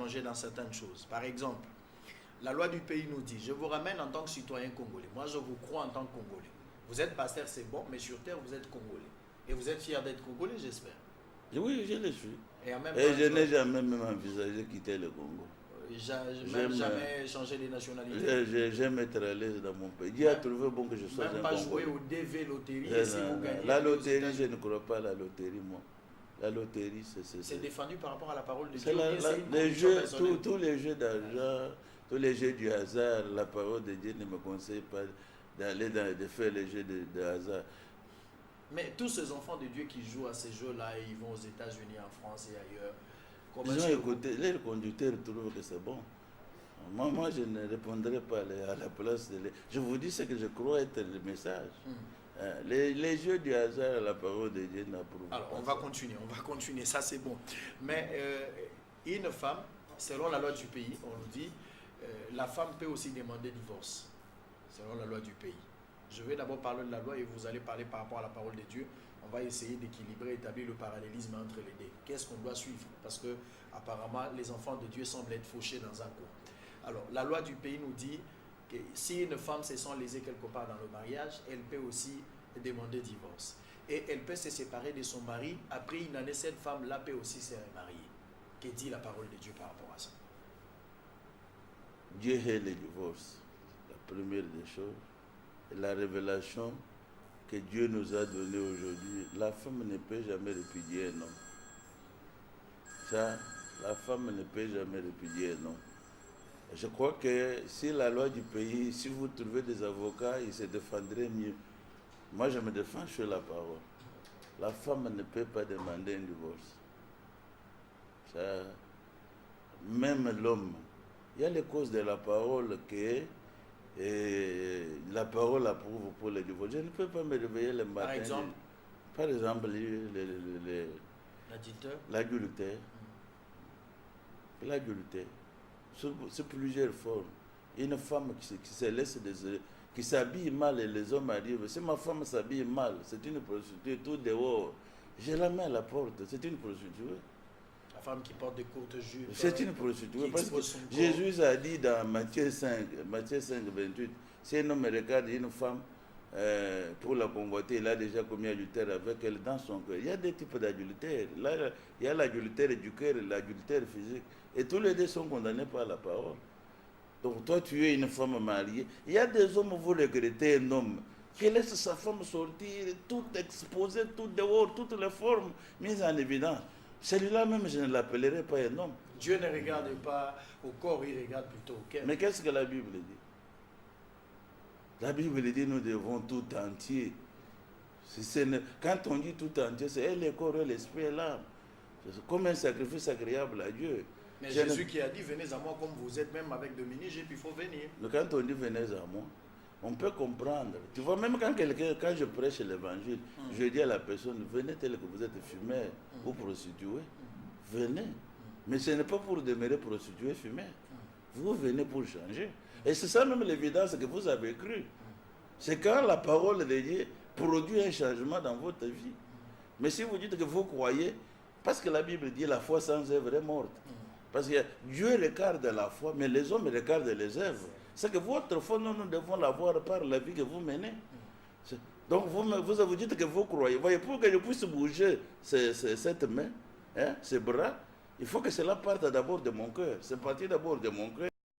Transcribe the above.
mélanger dans certaines choses. Par exemple, la loi du pays nous dit, je vous ramène en tant que citoyen congolais. Moi, je vous crois en tant que Congolais. Vous êtes pasteur, c'est bon, mais sur terre, vous êtes Congolais. Et vous êtes fier d'être Congolais, j'espère. Oui, je le suis. Et, en même Et temps, je n'ai jamais même envisagé quitter le Congo. Même jamais changer de nationalité. J'aime être à l'aise dans mon pays. Dieu a trouvé bon que je sois un Congolais. Même pas jouer au DV loterie et si vous gagnez. La loterie, je ne crois pas à la loterie, moi. La loterie, c'est défendu par rapport à la parole de Dieu. Les jeux, tous les jeux d'argent, tous les jeux du hasard, la parole de Dieu ne me conseille pas de faire les jeux de hasard. Mais tous ces enfants de Dieu qui jouent à ces jeux-là, ils vont aux États-Unis, en France et ailleurs. Ils ont écouté, les conducteurs trouvent que c'est bon. Moi, je ne répondrai pas à la place de... Je vous dis ce que je crois être le message. Les jeux du hasard, la parole de Dieu n'approuve pas. Alors, on va continuer, ça c'est bon. Mais une femme, selon la loi du pays, on nous dit, la femme peut aussi demander divorce, selon la loi du pays. Je vais d'abord parler de la loi et vous allez parler par rapport à la parole de Dieu. On va essayer d'équilibrer, établir le parallélisme entre les deux. Qu'est-ce qu'on doit suivre? Parce que apparemment, les enfants de Dieu semblent être fauchés dans un coin. Alors, la loi du pays nous dit que si une femme se sent lésée quelque part dans le mariage, elle peut aussi demander divorce. Et elle peut se séparer de son mari. Après une année, cette femme-là peut aussi se remarier. Que dit la parole de Dieu par rapport à ça? Dieu hait le divorce, la première des choses. Et la révélation que Dieu nous a donnée aujourd'hui, la femme ne peut jamais répudier un homme. Ça, la femme ne peut jamais répudier un homme. Je crois que si la loi du pays, si vous trouvez des avocats, ils se défendraient mieux. Moi, je me défends sur la parole. La femme ne peut pas demander un divorce. Ça, même l'homme. Il y a les causes de la parole que la parole approuve pour le divorce. Je ne peux pas me réveiller le matin. Par exemple, l'adultère. L'adultère. C'est plusieurs formes. Une femme qui se laisse qui s'habille mal et les hommes arrivent. Si ma femme s'habille mal, c'est une prostituée, tout dehors. Je la mets à la porte, c'est une prostituée. La femme qui porte des courtes jupes. C'est une prostituée. Parce que Jésus a dit dans Matthieu 5, 28, si un homme regarde une femme pour la convoiter, il a déjà commis adultère avec elle dans son cœur. Il y a des types d'adultère. Là, il y a l'adultère du cœur et l'adultère physique. Et tous les deux sont condamnés par la parole. Donc toi, tu es une femme mariée. Il y a des hommes, vous regrettez un homme qui laisse sa femme sortir, tout exposé, tout dehors, toutes les formes mises en évidence. Celui-là même, je ne l'appellerai pas un homme. Dieu ne regarde pas au corps, il regarde plutôt au cœur. Mais qu'est-ce que la Bible dit? La Bible dit nous devons tout entier. Quand on dit tout entier, c'est le corps, l'esprit et l'âme. C'est comme un sacrifice agréable à Dieu. Mais Jésus qui a dit venez à moi comme vous êtes, même avec Dominique, il faut venir. Mais quand on dit venez à moi, on peut comprendre. Tu vois, même quand je prêche l'évangile, je dis à la personne, venez tel que vous êtes fumeur ou prostitué, venez. Mais ce n'est pas pour demeurer prostitué, fumeur. Vous venez pour changer. Et c'est ça même l'évidence que vous avez cru. C'est quand la parole de Dieu produit un changement dans votre vie. Mais si vous dites que vous croyez, parce que la Bible dit la foi sans œuvre est morte. Parce que Dieu regarde la foi, mais les hommes regardent les œuvres. C'est que votre foi, nous devons l'avoir par la vie que vous menez. Donc vous dites que vous croyez. Voyez, pour que je puisse bouger cette main, ces bras, il faut que cela parte d'abord de mon cœur. C'est parti d'abord de mon cœur.